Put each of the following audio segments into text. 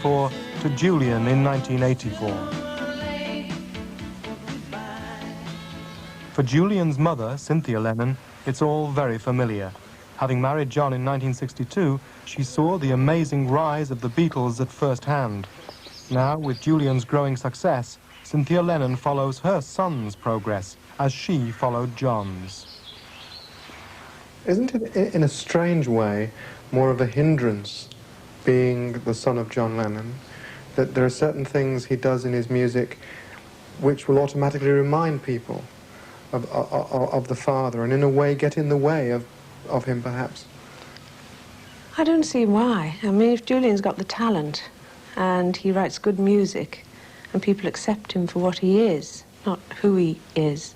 For to Julian in 1984. For Julian's mother, Cynthia Lennon, it's all very familiar. Having married John in 1962, she saw the amazing rise of the Beatles at first hand. Now, with Julian's growing success, Cynthia Lennon follows her son's progress as she followed John's. Isn't it, in a strange way, more of a hindrance being the son of John Lennon, that there are certain things he does in his music which will automatically remind people of the father, and in a way get in the way of him, perhaps? I don't see why. I mean, if Julian's got the talent and he writes good music and people accept him for what he is, not who he is,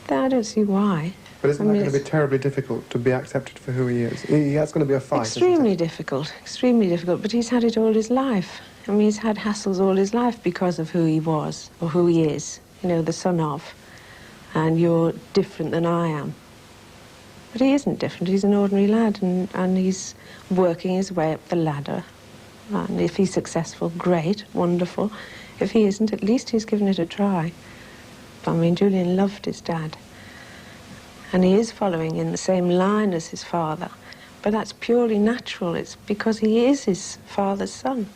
then I don't see why. But isn't that going to be terribly difficult, to be accepted for who he is? That's going to be a fight, extremely difficult, but he's had it all his life. I mean, he's had hassles all his life because of who he was, or who he is, you know, the son of. And you're different than I am. But he isn't different, he's an ordinary lad, and he's working his way up the ladder. And if he's successful, great, wonderful. If he isn't, at least he's given it a try. I mean, Julian loved his dad. And he is following in the same line as his father. But that's purely natural. It's because he is his father's son.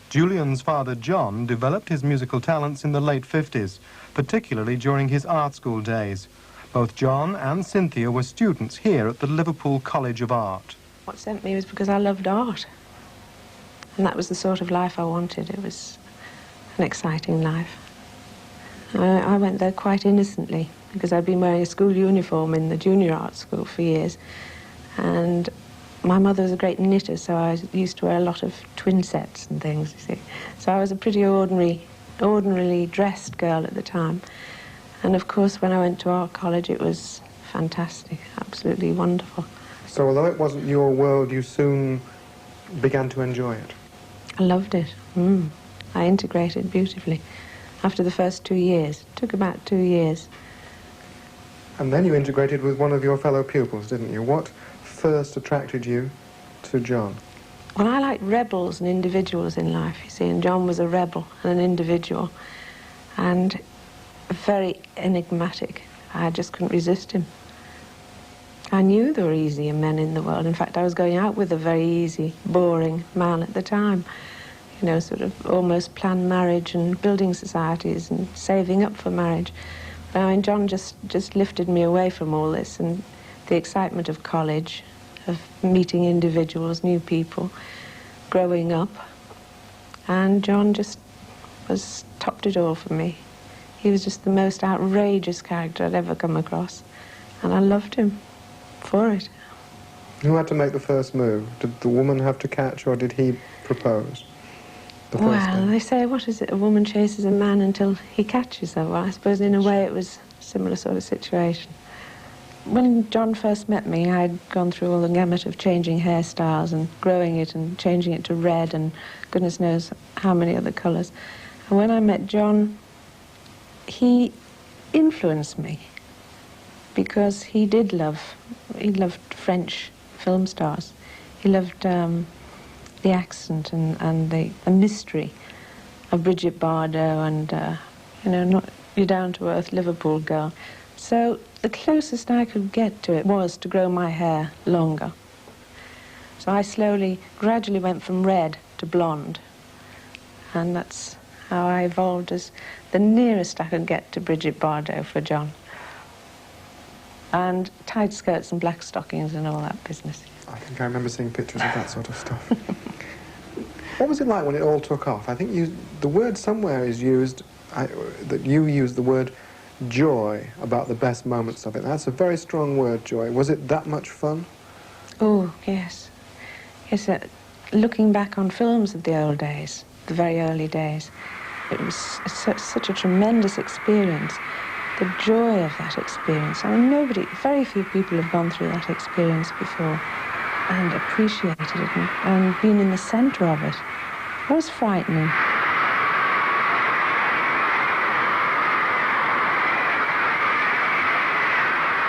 Julian's father, John, developed his musical talents in the late 50s, particularly during his art school days. Both John and Cynthia were students here at the Liverpool College of Art. What sent me was because I loved art. And that was the sort of life I wanted. It was an exciting life. I went there quite innocently, because I'd been wearing a school uniform in the junior art school for years. And my mother was a great knitter, so I used to wear a lot of twin sets and things, you see. So I was a pretty ordinarily dressed girl at the time. And of course, when I went to art college, it was fantastic, absolutely wonderful. So although it wasn't your world, you soon began to enjoy it? I loved it. I integrated beautifully. After the first 2 years. It took about 2 years. And then you integrated with one of your fellow pupils, didn't you? What first attracted you to John? Well, I like rebels and individuals in life, you see, and John was a rebel and an individual, and very enigmatic. I just couldn't resist him. I knew there were easier men in the world. In fact, I was going out with a very easy, boring man at the time. You know, sort of almost planned marriage and building societies and saving up for marriage. But I mean, John just lifted me away from all this, and the excitement of college, of meeting individuals, new people, growing up. And John just topped it all for me. He was just the most outrageous character I'd ever come across. And I loved him for it. Who had to make the first move? Did the woman have to catch, or did he propose? Well, they say, what is it, a woman chases a man until he catches her. Well, I suppose in a way it was a similar sort of situation. When John first met me, I'd gone through all the gamut of changing hairstyles and growing it and changing it to red and goodness knows how many other colours. And when I met John, he influenced me because he loved French film stars. He loved the accent and the mystery of Bridget Bardot and, you know, not your down-to-earth Liverpool girl. So the closest I could get to it was to grow my hair longer. So I gradually went from red to blonde. And that's how I evolved as the nearest I could get to Bridget Bardot for John. And tight skirts and black stockings and all that business. I think I remember seeing pictures of that sort of stuff. What was it like when it all took off? I think the word somewhere is used, that you used the word joy about the best moments of it. That's a very strong word, joy. Was it that much fun? Oh, yes. Yes, looking back on films of the old days, the very early days, it was such a tremendous experience. The joy of that experience. I mean, very few people have gone through that experience before and appreciated it and been in the centre of it. It was frightening.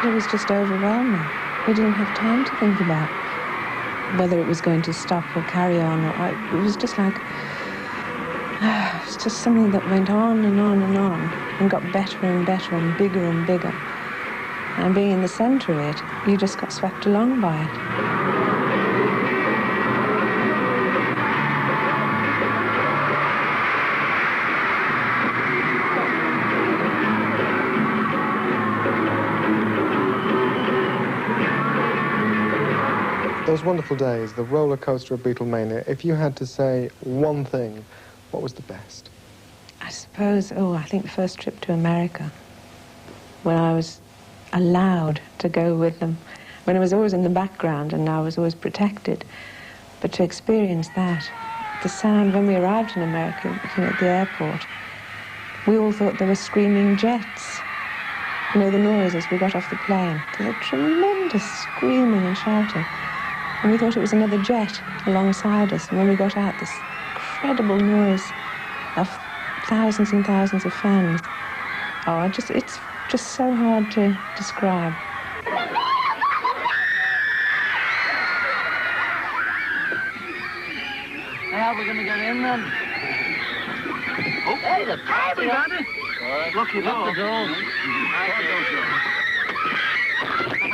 It was just overwhelming. We didn't have time to think about whether it was going to stop or carry on. It was just like, it's just something that went on and on and on and got better and better and bigger and bigger. And being in the centre of it, you just got swept along by it. Those wonderful days, the roller coaster of Beatlemania, if you had to say one thing, what was the best? I suppose, I think the first trip to America, when I was allowed to go with them, when I was always in the background and I was always protected. But to experience that, the sound, when we arrived in America, at the airport, we all thought there were screaming jets. You know, the noise as we got off the plane. There was tremendous screaming and shouting. And we thought it was another jet alongside us. And when we got out, this incredible noise of thousands and thousands of fans. It's just so hard to describe. How are we going to get in then? Oh, hey, the party, everybody. Look, you lock the door.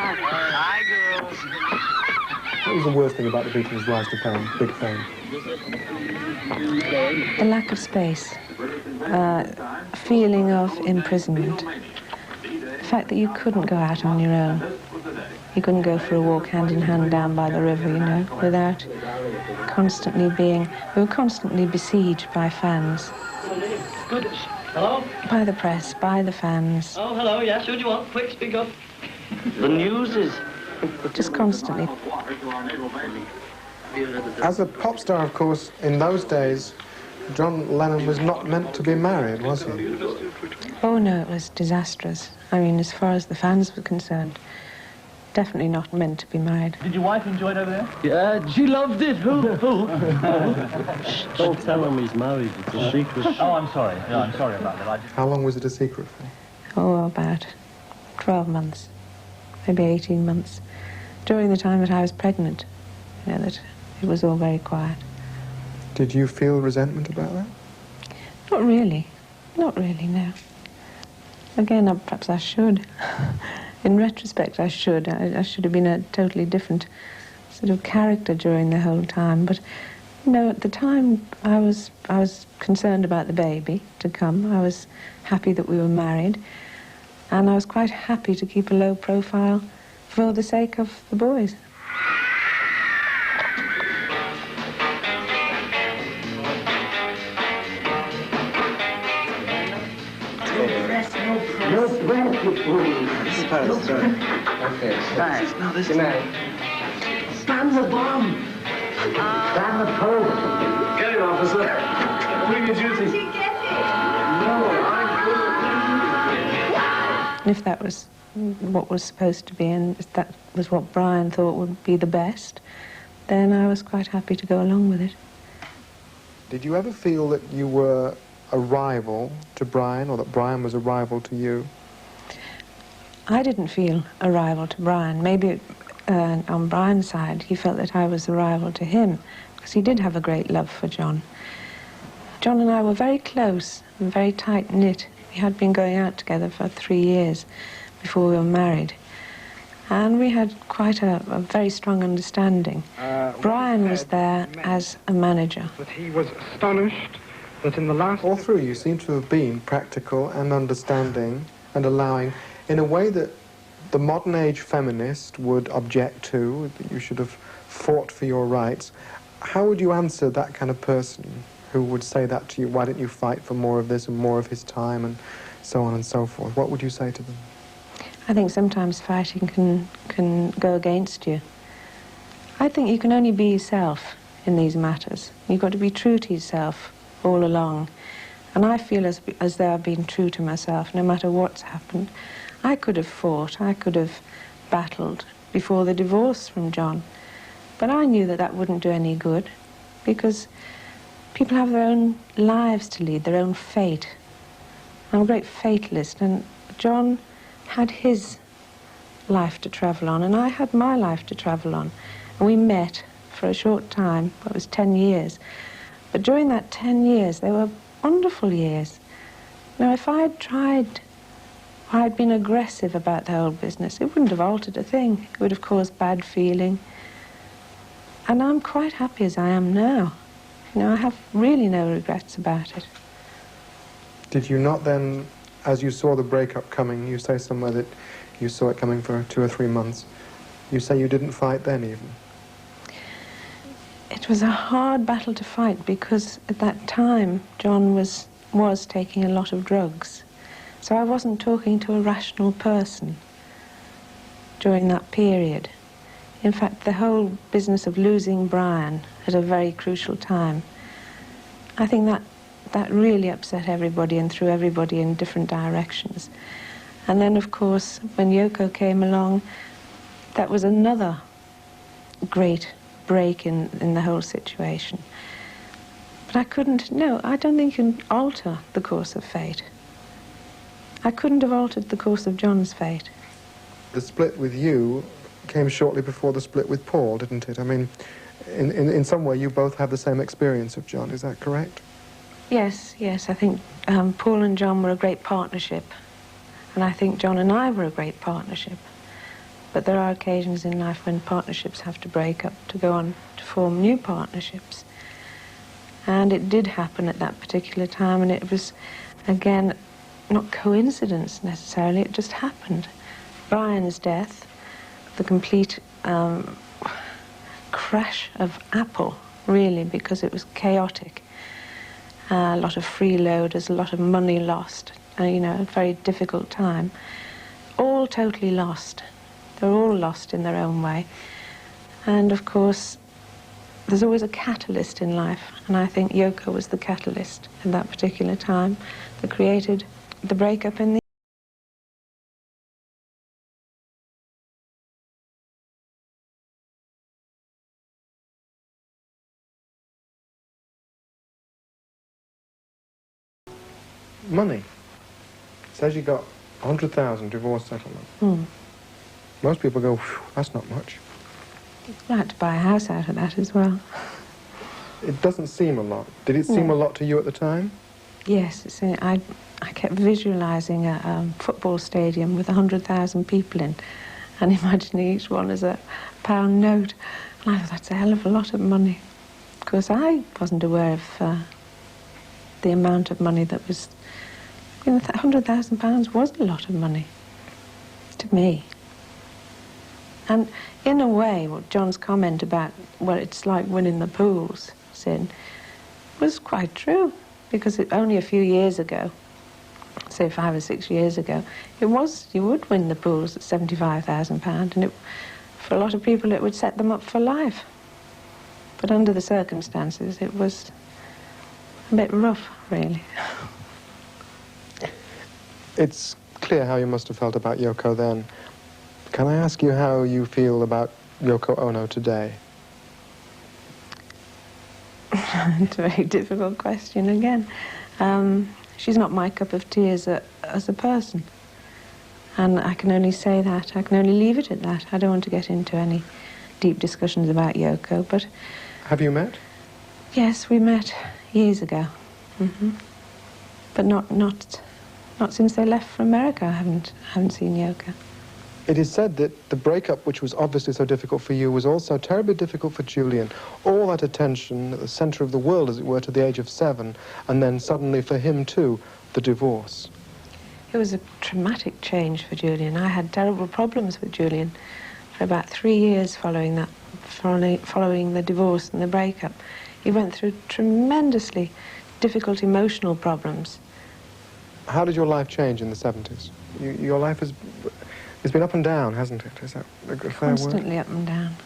Hi, girls. What was the worst thing about the Beatles' rise to fame, big fame? The lack of space, a feeling of imprisonment, the fact that you couldn't go out on your own. You couldn't go for a walk hand in hand down by the river, you know, without constantly we were constantly besieged by fans. Good. Hello? By the press, by the fans. Oh, hello, yes, who do you want? Quick, speak up. The news is... Just constantly. As a pop star, of course, in those days, John Lennon was not meant to be married, was he? Oh, no, it was disastrous. I mean, as far as the fans were concerned, definitely not meant to be married. Did your wife enjoy it over there? Yeah, she loved it. Who? Don't tell him he's married. It's a secret. Oh, I'm sorry. No, I'm sorry about that. How long was it a secret for? Oh, about 12 months, maybe 18 months. During the time that I was pregnant, you know, that it was all very quiet. Did you feel resentment about that? Not really. Not really, no. Again, perhaps I should. In retrospect, I should. I should have been a totally different sort of character during the whole time. But, you know, at the time, I was concerned about the baby to come. I was happy that we were married. And I was quite happy to keep a low profile for the sake of the boys. Thanks. No, this is... Stand the bomb! Stand the pole! Get it, officer. Doing your duty. Did you get it? No, I'm good. And if that was what was supposed to be, and if that was what Brian thought would be the best, then I was quite happy to go along with it. Did you ever feel that you were a rival to Brian, or that Brian was a rival to you? I didn't feel a rival to Brian. Maybe on Brian's side, he felt that I was a rival to him, because he did have a great love for John. John and I were very close and very tight-knit. We had been going out together for 3 years before we were married. And we had quite a very strong understanding. Brian was there as a manager. But he was astonished that in the last... All through, you seem to have been practical and understanding and allowing, in a way that the modern age feminist would object to, that you should have fought for your rights. How would you answer that kind of person who would say that to you? Why didn't you fight for more of this and more of his time and so on and so forth? What would you say to them? I think sometimes fighting can go against you. I think you can only be yourself in these matters. You've got to be true to yourself all along. And I feel as though I've been true to myself, no matter what's happened. I could have fought, I could have battled before the divorce from John. But I knew that that wouldn't do any good, because people have their own lives to lead, their own fate. I'm a great fatalist, and John had his life to travel on, and I had my life to travel on. And we met for a short time. It was 10 years. But during that 10 years, they were wonderful years. Now, if I'd tried, or I'd been aggressive about the whole business, it wouldn't have altered a thing. It would have caused bad feeling. And I'm quite happy as I am now. You know, I have really no regrets about it. Did you not then, as you saw the breakup coming, you say somewhere that you saw it coming for 2 or 3 months, you say you didn't fight then even? It was a hard battle to fight because at that time John was taking a lot of drugs. So I wasn't talking to a rational person during that period. In fact, the whole business of losing Brian at a very crucial time, I think that really upset everybody and threw everybody in different directions. And then, of course, when Yoko came along, that was another great break in the whole situation. But I couldn't, no, I don't think you can alter the course of fate. I couldn't have altered the course of John's fate. The split with you came shortly before the split with Paul, didn't it? I mean, in some way you both have the same experience of John, is that correct? Yes, I think Paul and John were a great partnership. And I think John and I were a great partnership. But there are occasions in life when partnerships have to break up to go on to form new partnerships. And it did happen at that particular time, and it was, again, not coincidence necessarily, it just happened. Brian's death, the complete crash of Apple, really, because it was chaotic. A lot of freeloaders, a lot of money lost, you know, a very difficult time. All totally lost. They're all lost in their own way. And of course, there's always a catalyst in life, and I think Yoko was the catalyst at that particular time that created the breakup in the... Money. It says you got 100,000 divorce settlement. Most people go, phew, that's not much. I had to buy a house out of that as well. It doesn't seem a lot. Did it seem a lot to you at the time? Yes, I kept visualising a football stadium with 100,000 people in and imagining each one as a pound note. And I thought, that's a hell of a lot of money. Of course, I wasn't aware of the amount of money that was... You know, £100,000 was a lot of money to me. And in a way, what John's comment about, well, it's like winning the pools, Sin, was quite true. Because only a few years ago, say 5 or 6 years ago, you would win the pools at £75,000, and for a lot of people it would set them up for life. But under the circumstances, it was a bit rough, really. It's clear how you must have felt about Yoko then. Can I ask you how you feel about Yoko Ono today? It's a very difficult question again. She's not my cup of tea as a person. And I can only say that. I can only leave it at that. I don't want to get into any deep discussions about Yoko, but... Have you met? Yes, we met years ago. But not since they left for America. I haven't seen Yoko. It is said that the breakup, which was obviously so difficult for you, was also terribly difficult for Julian. All that attention at the centre of the world, as it were, to the age of 7, and then suddenly for him too, the divorce. It was a traumatic change for Julian. I had terrible problems with Julian for about 3 years following the divorce and the breakup. He went through tremendously difficult emotional problems. How did your life change in the 70s? Your life has... It's been up and down, hasn't it? Is that a fair word? Constantly up and down.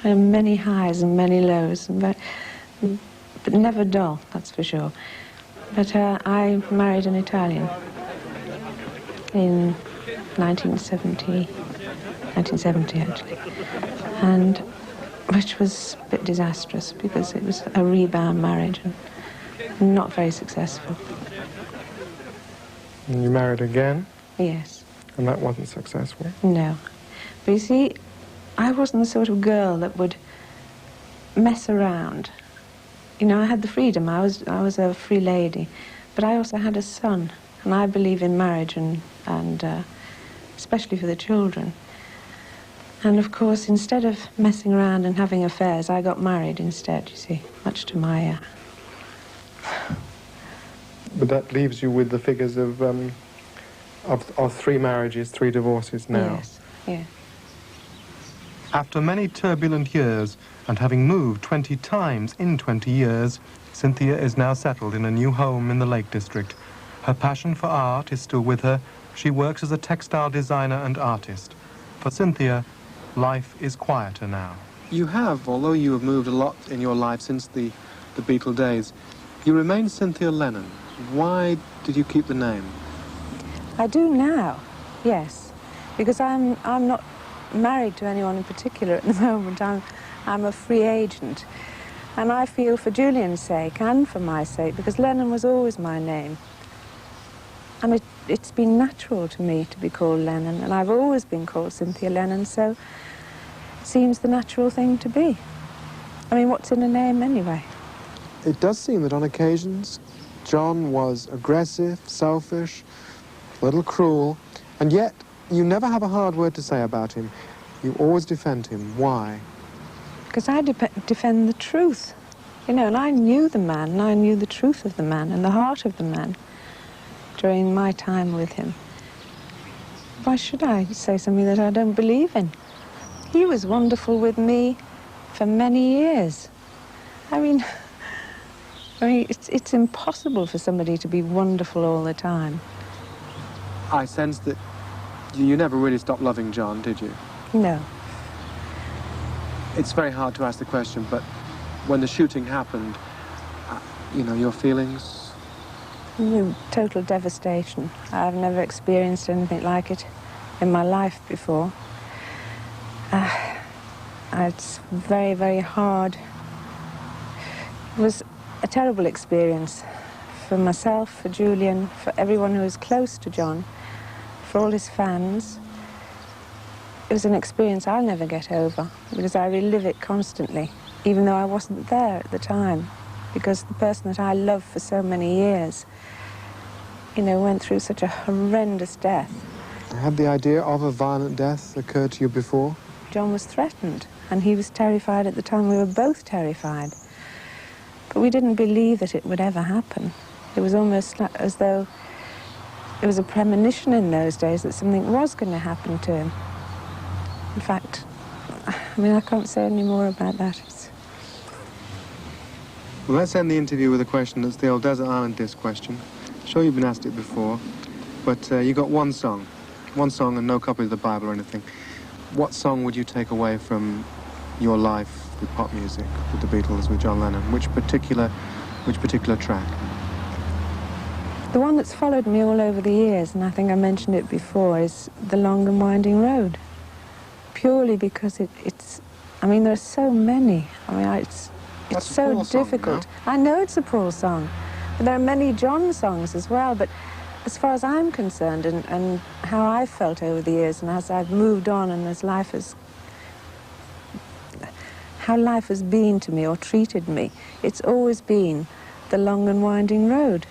Many highs and many lows, but never dull, that's for sure. But I married an Italian in 1970 actually, and which was a bit disastrous because it was a rebound marriage and not very successful. And you married again? Yes. And that wasn't successful? No. But you see, I wasn't the sort of girl that would mess around. You know, I had the freedom. I was a free lady, but I also had a son, and I believe in marriage and especially for the children. And of course, instead of messing around and having affairs, I got married instead, you see, much to my... But that leaves you with the figures of 3 marriages, 3 divorces now. Yes, yeah. After many turbulent years, and having moved 20 times in 20 years, Cynthia is now settled in a new home in the Lake District. Her passion for art is still with her. She works as a textile designer and artist. For Cynthia, life is quieter now. You have, although you have moved a lot in your life since the Beatle days, you remain Cynthia Lennon. Why did you keep the name? I do now, yes, because I'm not married to anyone in particular at the moment. I'm a free agent, and I feel for Julian's sake and for my sake, because Lennon was always my name. And it's been natural to me to be called Lennon, and I've always been called Cynthia Lennon, so it seems the natural thing to be. I mean, what's in a name anyway? It does seem that on occasions John was aggressive, selfish, a little cruel, and yet you never have a hard word to say about him. You always defend him. Why? Because I defend the truth, you know, and I knew the man, and I knew the truth of the man and the heart of the man during my time with him. Why should I say something that I don't believe in? He was wonderful with me for many years. I mean, it's impossible for somebody to be wonderful all the time. I sense that you never really stopped loving John, did you? No. It's very hard to ask the question, but when the shooting happened, you know, your feelings? Total devastation. I've never experienced anything like it in my life before. It's very, very hard. It was a terrible experience for myself, for Julian, for everyone who was close to John, for all his fans. It was an experience I'll never get over, because I relive it constantly, even though I wasn't there at the time, because the person that I loved for so many years, you know, went through such a horrendous death. Had the idea of a violent death occurred to you before? John was threatened, and he was terrified at the time. We were both terrified. But we didn't believe that it would ever happen. It was almost as though it was a premonition in those days that something was going to happen to him. In fact, I mean, I can't say any more about that. Well, let's end the interview with a question that's the old Desert Island Disc question. I'm sure you've been asked it before, but you got one song and no copy of the Bible or anything. What song would you take away from your life with pop music, with the Beatles, with John Lennon? Which particular track? The one that's followed me all over the years, and I think I mentioned it before, is The Long and Winding Road. Purely because it's, I mean, there are so many. I mean, it's so difficult. Song, no? I know it's a Paul song, but there are many John songs as well. But as far as I'm concerned, and how I've felt over the years, and as I've moved on, and as how life has been to me or treated me, it's always been The Long and Winding Road.